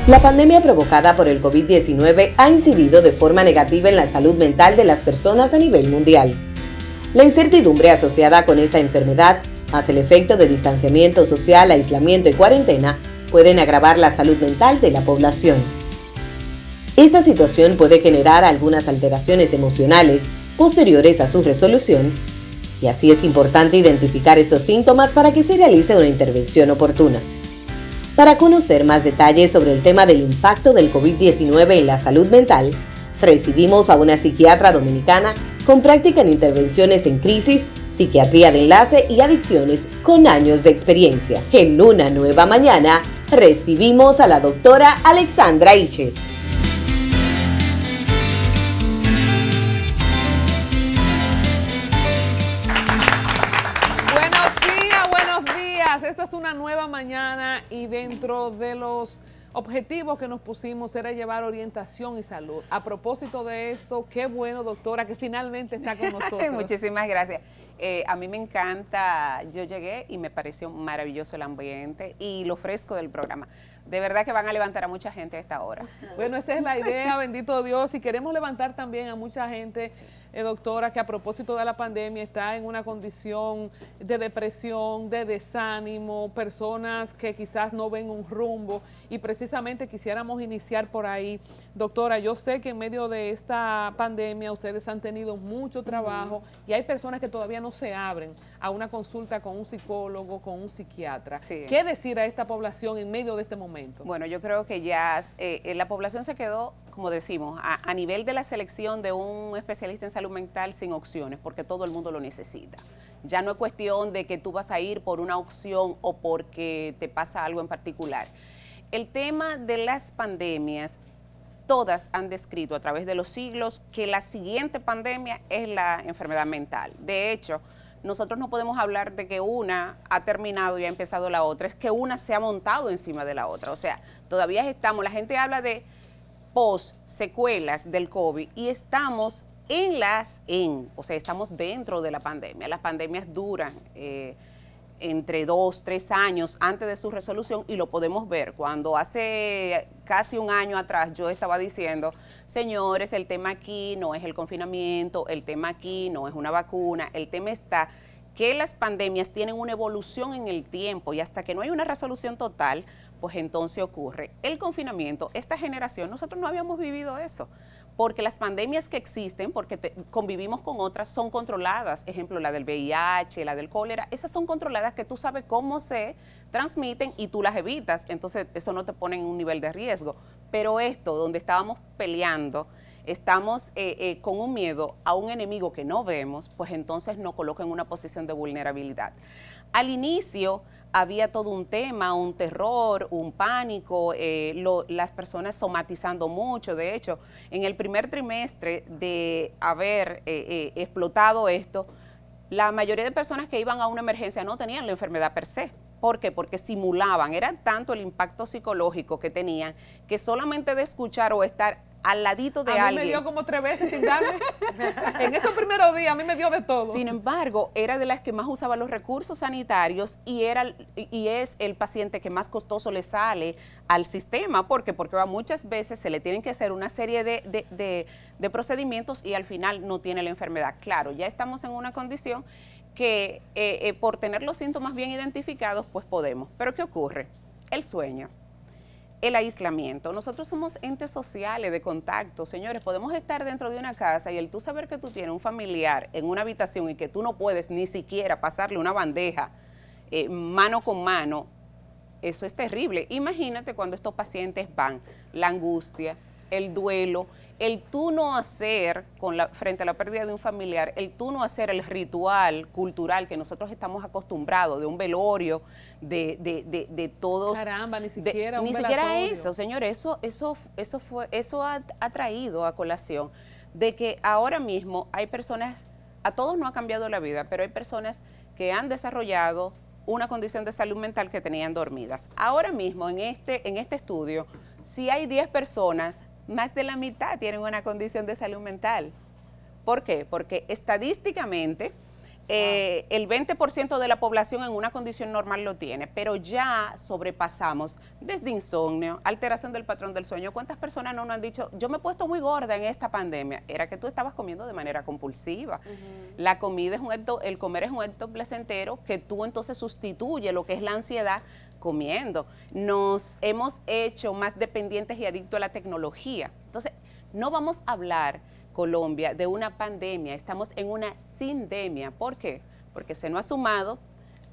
La pandemia provocada por el COVID-19 ha incidido de forma negativa en la salud mental de las personas a nivel mundial. La incertidumbre asociada con esta enfermedad, más el efecto de distanciamiento social, aislamiento y cuarentena, pueden agravar la salud mental de la población. Esta situación puede generar algunas alteraciones emocionales posteriores a su resolución, y así es importante identificar estos síntomas para que se realice una intervención oportuna. Para conocer más detalles sobre el tema del impacto del COVID-19 en la salud mental, recibimos a una psiquiatra dominicana con práctica en intervenciones en crisis, psiquiatría de enlace y adicciones con años de experiencia. En Una Nueva Mañana, recibimos a la doctora Alexandra Iches. Esto es Una Nueva Mañana y dentro de los objetivos que nos pusimos era llevar orientación y salud. A propósito de esto, qué bueno, doctora, que finalmente está con nosotros. Muchísimas gracias. A mí me encanta, yo llegué y me pareció maravilloso el ambiente y lo fresco del programa. De verdad que van a levantar a mucha gente a esta hora. Bueno, esa es la idea, bendito Dios, y queremos levantar también a mucha gente, doctora, que a propósito de la pandemia está en una condición de depresión, de desánimo, personas que quizás no ven un rumbo, y precisamente quisiéramos iniciar por ahí. Doctora, yo sé que en medio de esta pandemia ustedes han tenido mucho trabajo y hay personas que todavía no se abren a una consulta con un psicólogo, con un psiquiatra. Sí. ¿Qué decir a esta población en medio de este momento? Bueno, yo creo que ya la población se quedó, como decimos, a nivel de la selección de un especialista en salud mental sin opciones, porque todo el mundo lo necesita. Ya no es cuestión de que tú vas a ir por una opción o porque te pasa algo en particular. El tema de las pandemias, todas han descrito a través de los siglos que la siguiente pandemia es la enfermedad mental. De hecho, nosotros no podemos hablar de que una ha terminado y ha empezado la otra, es que una se ha montado encima de la otra. O sea, todavía estamos, la gente habla de secuelas del COVID y estamos o sea, estamos dentro de la pandemia. Las pandemias duran entre 2, 3 años antes de su resolución y lo podemos ver. Cuando hace casi un año atrás yo estaba diciendo, señores, el tema aquí no es el confinamiento, el tema aquí no es una vacuna, el tema está que las pandemias tienen una evolución en el tiempo y hasta que no hay una resolución total, pues entonces ocurre el confinamiento. Esta generación, nosotros no habíamos vivido eso, porque las pandemias que existen, porque convivimos con otras, son controladas. Ejemplo, la del VIH, la del cólera, esas son controladas que tú sabes cómo se transmiten y tú las evitas, entonces eso no te pone en un nivel de riesgo. Pero esto, donde estábamos peleando, estamos con un miedo a un enemigo que no vemos, pues entonces nos coloca en una posición de vulnerabilidad. Al inicio había todo un tema, un terror, un pánico, las personas somatizando mucho. De hecho, en el primer trimestre de haber explotado esto, la mayoría de personas que iban a una emergencia no tenían la enfermedad per se. ¿Por qué? Porque simulaban, era tanto el impacto psicológico que tenían, que solamente de escuchar o estar al ladito de alguien. A mí me dio como 3 veces sin darme. En esos primeros días a mí me dio de todo. Sin embargo, era de las que más usaba los recursos sanitarios y es el paciente que más costoso le sale al sistema. ¿Por qué? Porque muchas veces se le tienen que hacer una serie de procedimientos y al final no tiene la enfermedad. Claro, ya estamos en una condición que por tener los síntomas bien identificados, pues podemos. Pero ¿qué ocurre? El sueño. El aislamiento. Nosotros somos entes sociales de contacto, señores. Podemos estar dentro de una casa y el tú saber que tú tienes un familiar en una habitación y que tú no puedes ni siquiera pasarle una bandeja mano con mano, eso es terrible. Imagínate cuando estos pacientes van, la angustia, el duelo, el tú no hacer, frente a la pérdida de un familiar, el tú no hacer el ritual cultural que nosotros estamos acostumbrados, de un velorio, de todos. Caramba, ni siquiera ni siquiera eso, señores, eso ha traído a colación de que ahora mismo hay personas, a todos no ha cambiado la vida, pero hay personas que han desarrollado una condición de salud mental que tenían dormidas. Ahora mismo, en este estudio, si hay 10 personas, más de la mitad tienen una condición de salud mental. ¿Por qué? Porque estadísticamente El 20% de la población en una condición normal lo tiene, pero ya sobrepasamos desde insomnio, alteración del patrón del sueño. ¿Cuántas personas no nos han dicho, yo me he puesto muy gorda en esta pandemia? Era que tú estabas comiendo de manera compulsiva. La comida es el comer es un acto placentero que tú entonces sustituye lo que es la ansiedad comiendo. Nos hemos hecho más dependientes y adictos a la tecnología. Entonces, no vamos a hablar, Colombia, de una pandemia, estamos en una sindemia. ¿Por qué? Porque se nos ha sumado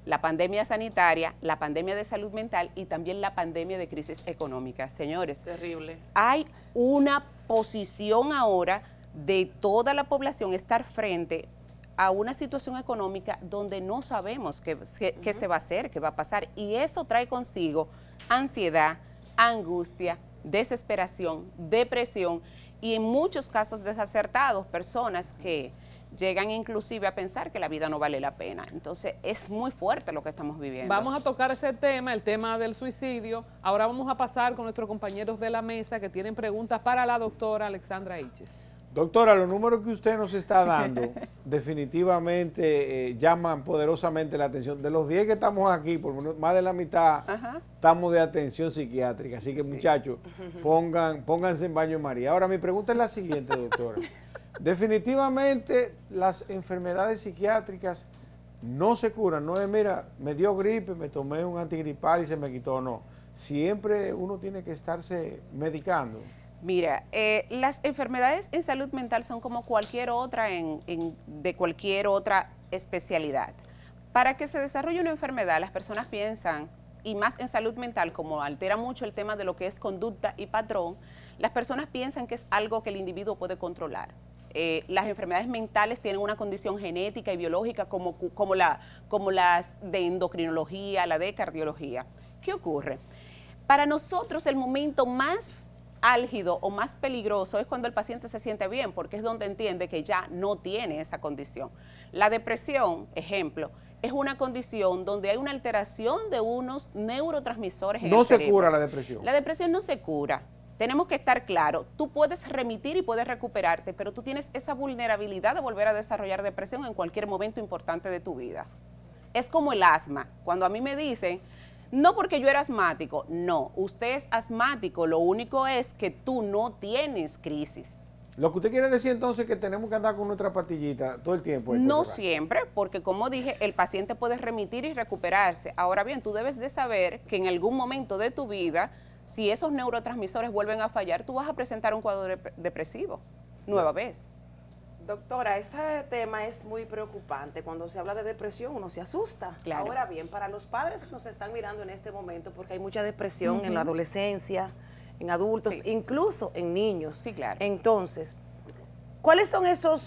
la pandemia sanitaria, la pandemia de salud mental y también la pandemia de crisis económica. Señores, terrible. Hay una posición ahora de toda la población estar frente a una situación económica donde no sabemos qué se va a hacer, qué va a pasar, y eso trae consigo ansiedad, angustia, desesperación, depresión, y en muchos casos desacertados, personas que llegan inclusive a pensar que la vida no vale la pena. Entonces es muy fuerte lo que estamos viviendo. Vamos a tocar ese tema, el tema del suicidio. Ahora vamos a pasar con nuestros compañeros de la mesa que tienen preguntas para la doctora Alexandra Iches. Doctora, los números que usted nos está dando definitivamente llaman poderosamente la atención. De los 10 que estamos aquí, por más de la mitad estamos de atención psiquiátrica. Así que muchachos, pónganse en baño María. Ahora mi pregunta es la siguiente, doctora. Definitivamente las enfermedades psiquiátricas no se curan. No es, mira, me dio gripe, me tomé un antigripal y se me quitó. No, siempre uno tiene que estarse medicando. Mira, las enfermedades en salud mental son como cualquier otra de cualquier otra especialidad. Para que se desarrolle una enfermedad, las personas piensan, y más en salud mental, como altera mucho el tema de lo que es conducta y patrón, las personas piensan que es algo que el individuo puede controlar. Las enfermedades mentales tienen una condición genética y biológica como las de endocrinología, la de cardiología. ¿Qué ocurre? Para nosotros el momento más álgido o más peligroso es cuando el paciente se siente bien, porque es donde entiende que ya no tiene esa condición. La depresión, ejemplo, es una condición donde hay una alteración de unos neurotransmisores en el cerebro. ¿No se cura la depresión? La depresión no se cura. Tenemos que estar claros, tú puedes remitir y puedes recuperarte, pero tú tienes esa vulnerabilidad de volver a desarrollar depresión en cualquier momento importante de tu vida. Es como el asma. Cuando a mí me dicen, no porque yo era asmático, no, usted es asmático, lo único es que tú no tienes crisis. Lo que usted quiere decir entonces es que tenemos que andar con nuestra pastillita todo el tiempo. No siempre, porque como dije, el paciente puede remitir y recuperarse. Ahora bien, tú debes de saber que en algún momento de tu vida, si esos neurotransmisores vuelven a fallar, tú vas a presentar un cuadro depresivo, nueva vez. Doctora, ese tema es muy preocupante. Cuando se habla de depresión, uno se asusta. Claro. Ahora bien, para los padres que nos están mirando en este momento, porque hay mucha depresión en la adolescencia, en adultos, incluso en niños. Sí, claro. Entonces, ¿cuáles son esas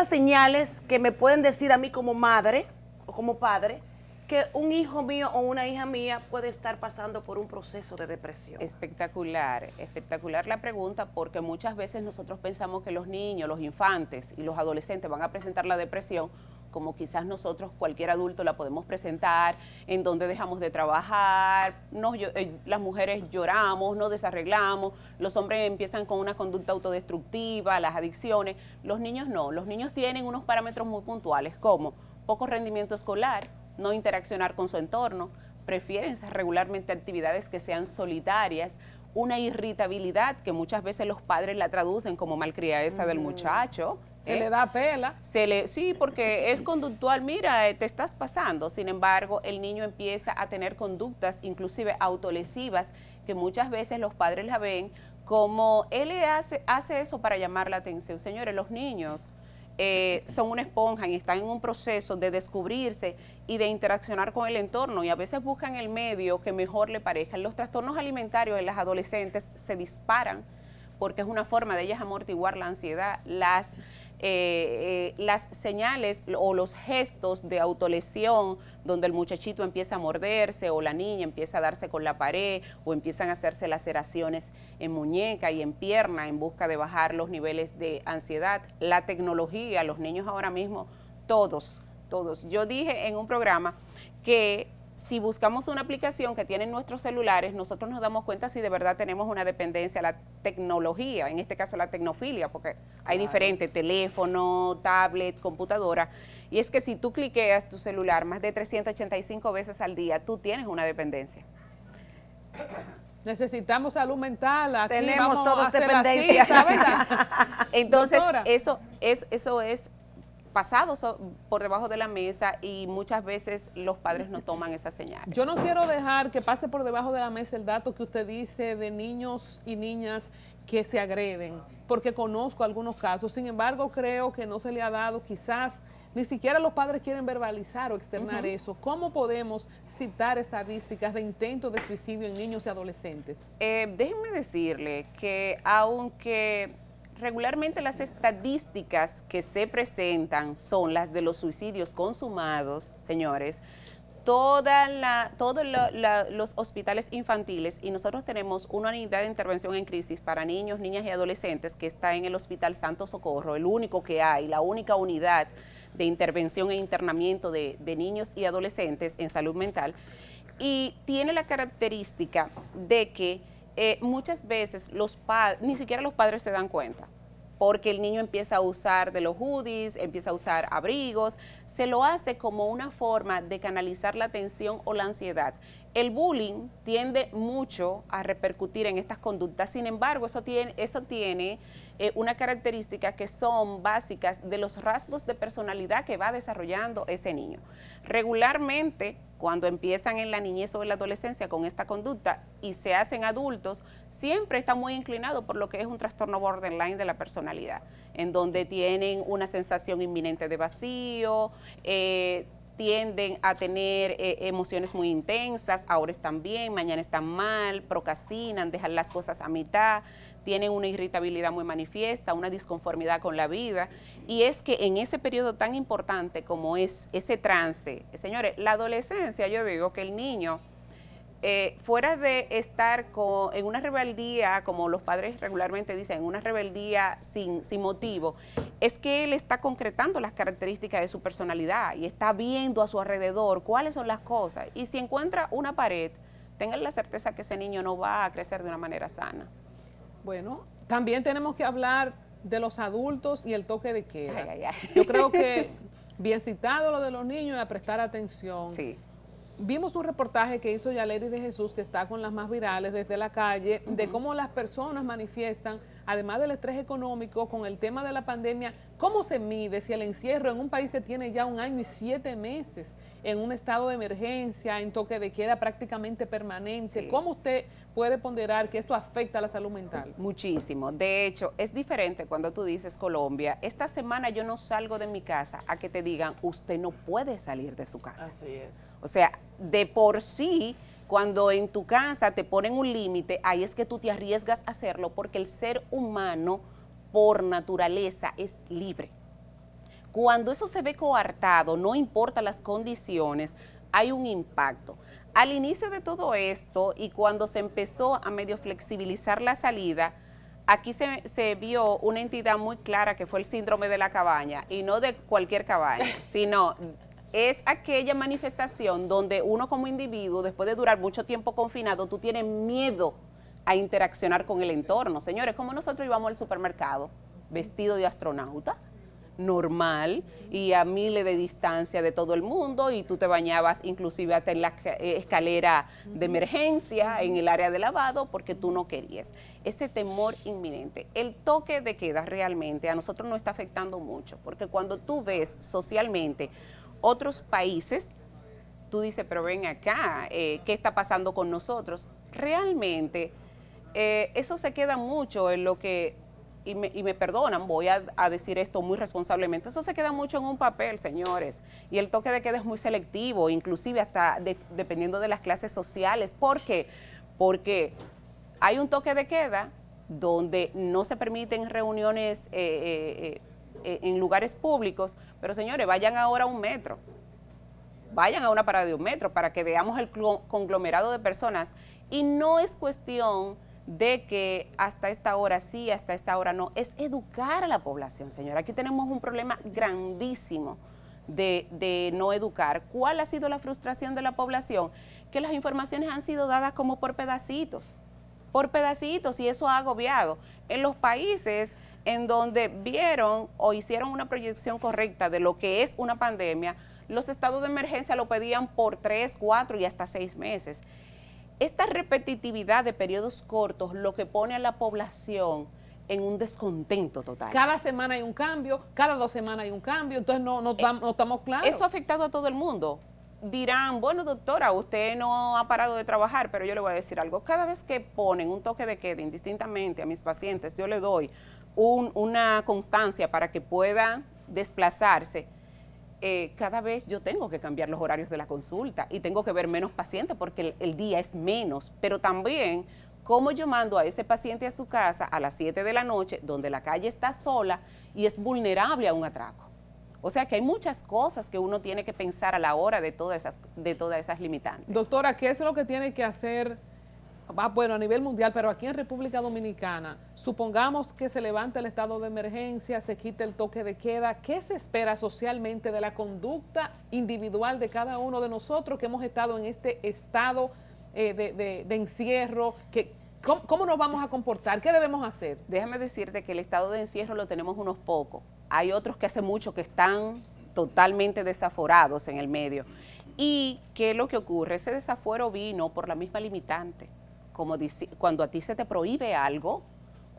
señales que me pueden decir a mí como madre o como padre que un hijo mío o una hija mía puede estar pasando por un proceso de depresión? Espectacular, espectacular la pregunta, porque muchas veces nosotros pensamos que los niños, los infantes y los adolescentes van a presentar la depresión como quizás nosotros, cualquier adulto, la podemos presentar, en donde dejamos de trabajar, las mujeres lloramos, nos desarreglamos, los hombres empiezan con una conducta autodestructiva, las adicciones. Los niños no, los niños tienen unos parámetros muy puntuales, como poco rendimiento escolar, no interaccionar con su entorno, prefieren regularmente actividades que sean solitarias, una irritabilidad que muchas veces los padres la traducen como malcriadeza del muchacho. Se le da pela. Sí, porque es conductual, mira, te estás pasando. Sin embargo, el niño empieza a tener conductas inclusive autolesivas que muchas veces los padres la ven como él hace eso para llamar la atención. Señores, los niños son una esponja y están en un proceso de descubrirse y de interaccionar con el entorno, y a veces buscan el medio que mejor le parezca. Los trastornos alimentarios en las adolescentes se disparan porque es una forma de ellas amortiguar la ansiedad. Las señales o los gestos de autolesión, donde el muchachito empieza a morderse o la niña empieza a darse con la pared o empiezan a hacerse laceraciones en muñeca y en pierna en busca de bajar los niveles de ansiedad. La tecnología, los niños ahora mismo, todos. Yo dije en un programa que si buscamos una aplicación que tienen nuestros celulares, nosotros nos damos cuenta si de verdad tenemos una dependencia a la tecnología, en este caso la tecnofilia, porque hay diferentes, teléfono, tablet, computadora, y es que si tú cliqueas tu celular más de 385 veces al día, tú tienes una dependencia. Necesitamos salud mental, aquí Tenemos vamos todos a hacer dependencia. la cita, ¿verdad? Entonces, Doctora. eso es pasado por debajo de la mesa y muchas veces los padres no toman esa señal. Yo no quiero dejar que pase por debajo de la mesa el dato que usted dice de niños y niñas que se agreden, porque conozco algunos casos. Sin embargo, creo que no se le ha dado, quizás ni siquiera los padres quieren verbalizar o externar eso. ¿Cómo podemos citar estadísticas de intentos de suicidio en niños y adolescentes? Déjenme decirle que aunque regularmente las estadísticas que se presentan son las de los suicidios consumados, señores, todos los hospitales infantiles, y nosotros tenemos una unidad de intervención en crisis para niños, niñas y adolescentes que está en el Hospital Santo Socorro, el único que hay, la única unidad de intervención e internamiento de niños y adolescentes en salud mental, y tiene la característica de que muchas veces ni siquiera los padres se dan cuenta, porque el niño empieza a usar de los hoodies, empieza a usar abrigos, se lo hace como una forma de canalizar la tensión o la ansiedad. El bullying tiende mucho a repercutir en estas conductas, sin embargo, eso tiene una característica que son básicas de los rasgos de personalidad que va desarrollando ese niño. Regularmente, cuando empiezan en la niñez o en la adolescencia con esta conducta y se hacen adultos, siempre está muy inclinado por lo que es un trastorno borderline de la personalidad, en donde tienen una sensación inminente de vacío, tienden a tener emociones muy intensas, ahora están bien, mañana están mal, procrastinan, dejan las cosas a mitad, tienen una irritabilidad muy manifiesta, una disconformidad con la vida, y es que en ese periodo tan importante como es ese trance, señores, la adolescencia, yo digo que el niño, fuera de estar en una rebeldía, como los padres regularmente dicen, una rebeldía sin motivo, es que él está concretando las características de su personalidad y está viendo a su alrededor cuáles son las cosas. Y si encuentra una pared, tengan la certeza que ese niño no va a crecer de una manera sana. Bueno, también tenemos que hablar de los adultos y el toque de queda. Ay, ay, ay. Yo creo que bien citado lo de los niños y a prestar atención. Sí. Vimos un reportaje que hizo Yalery de Jesús, que está con las más virales desde la calle, de cómo las personas manifiestan, además del estrés económico, con el tema de la pandemia, cómo se mide si el encierro en un país que tiene ya 1 año y 7 meses, en un estado de emergencia, en toque de queda prácticamente permanente, Sí. ¿Cómo usted puede ponderar que esto afecta a la salud mental? Muchísimo. De hecho, es diferente cuando tú dices Colombia, esta semana yo no salgo de mi casa, a que te digan, usted no puede salir de su casa. Así es. O sea, de por sí, cuando en tu casa te ponen un límite, ahí es que tú te arriesgas a hacerlo, porque el ser humano, por naturaleza, es libre. Cuando eso se ve coartado, no importa las condiciones, hay un impacto. Al inicio de todo esto y cuando se empezó a medio flexibilizar la salida, aquí se vio una entidad muy clara que fue el síndrome de la cabaña, y no de cualquier cabaña, sino es aquella manifestación donde uno como individuo, después de durar mucho tiempo confinado, tú tienes miedo a interaccionar con el entorno. Señores, como nosotros íbamos al supermercado vestido de astronauta, normal, y a miles de distancia de todo el mundo, y tú te bañabas inclusive hasta en la escalera de emergencia, en el área de lavado, porque tú no querías. Ese temor inminente. El toque de queda realmente a nosotros nos está afectando mucho, porque cuando tú ves socialmente otros países, tú dices, pero ven acá, ¿qué está pasando con nosotros? Realmente, eso se queda mucho en lo que, y me perdonan, voy a decir esto muy responsablemente, eso se queda mucho en un papel, señores, y el toque de queda es muy selectivo, inclusive hasta dependiendo de las clases sociales. ¿Por qué? Porque hay un toque de queda donde no se permiten reuniones en lugares públicos, pero señores, vayan ahora a 1 metro, vayan a una parada de 1 metro para que veamos el conglomerado de personas, y no es cuestión de que hasta esta hora sí, hasta esta hora no, es educar a la población, señora. Aquí tenemos un problema grandísimo de no educar. ¿Cuál ha sido la frustración de la población? Que las informaciones han sido dadas como por pedacitos, y eso ha agobiado. En los países en donde vieron o hicieron una proyección correcta de lo que es una pandemia, los estados de emergencia lo pedían por 3, 4 y hasta 6 meses. Esta repetitividad de periodos cortos lo que pone a la población en un descontento total. Cada semana hay un cambio, cada 2 semanas hay un cambio, entonces no estamos claros. Eso ha afectado a todo el mundo. Dirán, bueno, doctora, usted no ha parado de trabajar, pero yo le voy a decir algo. Cada vez que ponen un toque de queda indistintamente a mis pacientes, yo le doy una constancia para que pueda desplazarse. Cada vez yo tengo que cambiar los horarios de la consulta y tengo que ver menos pacientes porque el día es menos, pero también cómo yo mando a ese paciente a su casa a las 7 de la noche, donde la calle está sola y es vulnerable a un atraco. O sea que hay muchas cosas que uno tiene que pensar a la hora de todas esas limitantes. Doctora, ¿qué es lo que tiene que hacer? Bueno, a nivel mundial, pero aquí en República Dominicana, supongamos que se levanta el estado de emergencia, se quita el toque de queda, ¿qué se espera socialmente de la conducta individual de cada uno de nosotros que hemos estado en este estado de encierro? ¿Cómo nos vamos a comportar? ¿Qué debemos hacer? Déjame decirte que el estado de encierro lo tenemos unos pocos. Hay otros que hace mucho que están totalmente desaforados en el medio. ¿Y qué es lo que ocurre? Ese desafuero vino por la misma limitante. Como dice, cuando a ti se te prohíbe algo,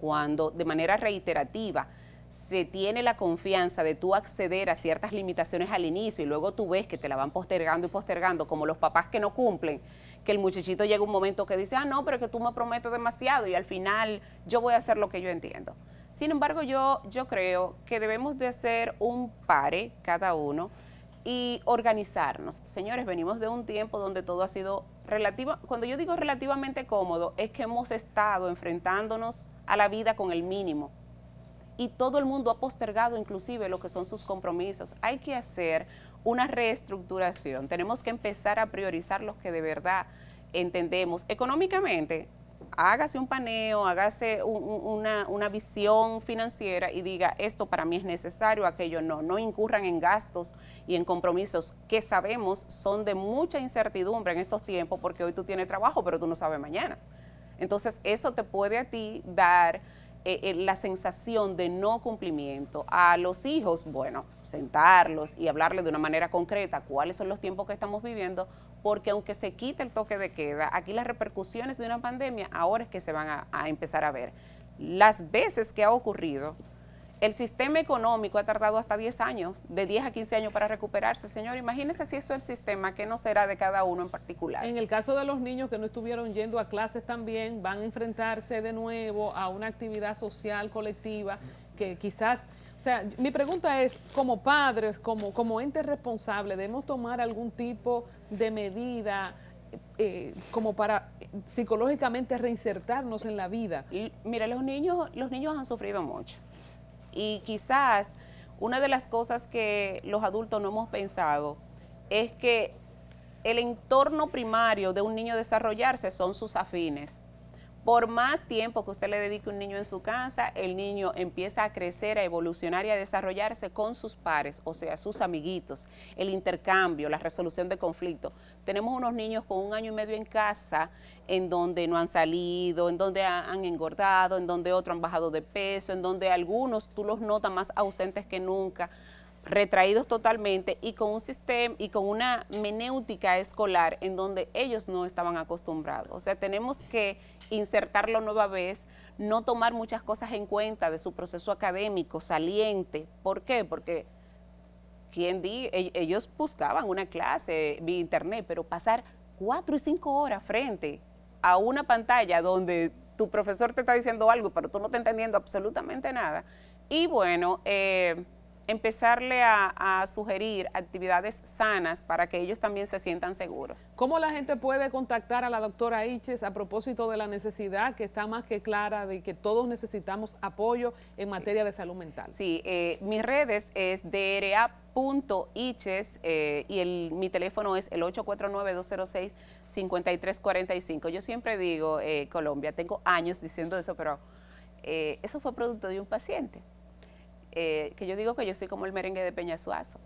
cuando de manera reiterativa se tiene la confianza de tú acceder a ciertas limitaciones al inicio y luego tú ves que te la van postergando y postergando, como los papás que no cumplen, que el muchachito llega un momento que dice, no, pero que tú me prometes demasiado y al final yo voy a hacer lo que yo entiendo. Sin embargo, yo creo que debemos de hacer un pare cada uno y organizarnos. Señores, venimos de un tiempo donde todo ha sido cuando yo digo relativamente cómodo, es que hemos estado enfrentándonos a la vida con el mínimo. Y todo el mundo ha postergado inclusive lo que son sus compromisos. Hay que hacer una reestructuración. Tenemos que empezar a priorizar los que de verdad entendemos. Económicamente, hágase un paneo, hágase una visión financiera y diga, esto para mí es necesario, aquello no. No incurran en gastos y en compromisos que sabemos son de mucha incertidumbre en estos tiempos, porque hoy tú tienes trabajo, pero tú no sabes mañana. Entonces, eso te puede a ti dar la sensación de no cumplimiento. A los hijos, bueno, sentarlos y hablarles de una manera concreta cuáles son los tiempos que estamos viviendo, porque aunque se quite el toque de queda, aquí las repercusiones de una pandemia ahora es que se van a empezar a ver. Las veces que ha ocurrido, el sistema económico ha tardado hasta 10 años, de 10 a 15 años para recuperarse. Señor, imagínese si eso es el sistema, ¿qué no será de cada uno en particular? En el caso de los niños que no estuvieron yendo a clases también, van a enfrentarse de nuevo a una actividad social colectiva que quizás... O sea, mi pregunta es, como padres, como ente responsable, ¿debemos tomar algún tipo de medida como para psicológicamente reinsertarnos en la vida? Mira, los niños han sufrido mucho. Y quizás una de las cosas que los adultos no hemos pensado es que el entorno primario de un niño desarrollarse son sus afines. Por más tiempo que usted le dedique a un niño en su casa, el niño empieza a crecer, a evolucionar y a desarrollarse con sus pares, o sea, sus amiguitos, el intercambio, la resolución de conflictos. Tenemos unos niños con 1 año y medio en casa, en donde no han salido, en donde han engordado, en donde otros han bajado de peso, en donde algunos tú los notas más ausentes que nunca, retraídos totalmente y con un sistema y con una menéutica escolar en donde ellos no estaban acostumbrados. O sea, tenemos que insertarlo nueva vez, no tomar muchas cosas en cuenta de su proceso académico saliente. ¿Por qué? Porque ellos buscaban una clase vía internet, pero pasar 4 y 5 horas frente a una pantalla donde tu profesor te está diciendo algo, pero tú no estás entendiendo absolutamente nada. Y bueno, empezarle a sugerir actividades sanas para que ellos también se sientan seguros. ¿Cómo la gente puede contactar a la doctora Iches a propósito de la necesidad que está más que clara de que todos necesitamos apoyo en materia de salud mental? Sí, mis redes es dra.iches y mi teléfono es el 849-206-5345. Yo siempre digo, Colombia, tengo años diciendo eso, pero eso fue producto de un paciente. Que yo digo que yo soy como el merengue de Peña Suazo.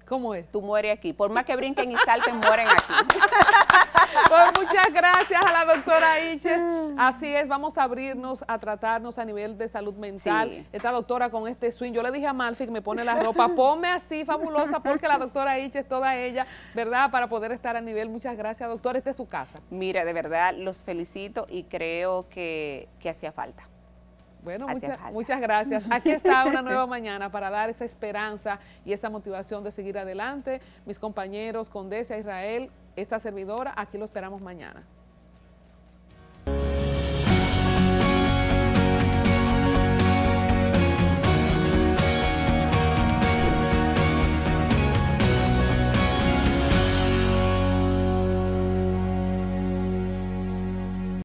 ¿Cómo es? Tú mueres aquí. Por más que brinquen y salten, mueren aquí. Pues muchas gracias a la doctora Iches. Así es, vamos a abrirnos a tratarnos a nivel de salud mental. Sí. Esta doctora con este swing. Yo le dije a Malfi que me pone la ropa, ponme así, fabulosa, porque la doctora Iches, toda ella, ¿verdad? Para poder estar a nivel. Muchas gracias, doctora. Esta es su casa. Mira, de verdad, los felicito y creo que hacía falta. Bueno, Hacía falta. muchas gracias. Aquí está una nueva mañana para dar esa esperanza y esa motivación de seguir adelante. Mis compañeros, Condesa, Israel, esta servidora, aquí lo esperamos mañana.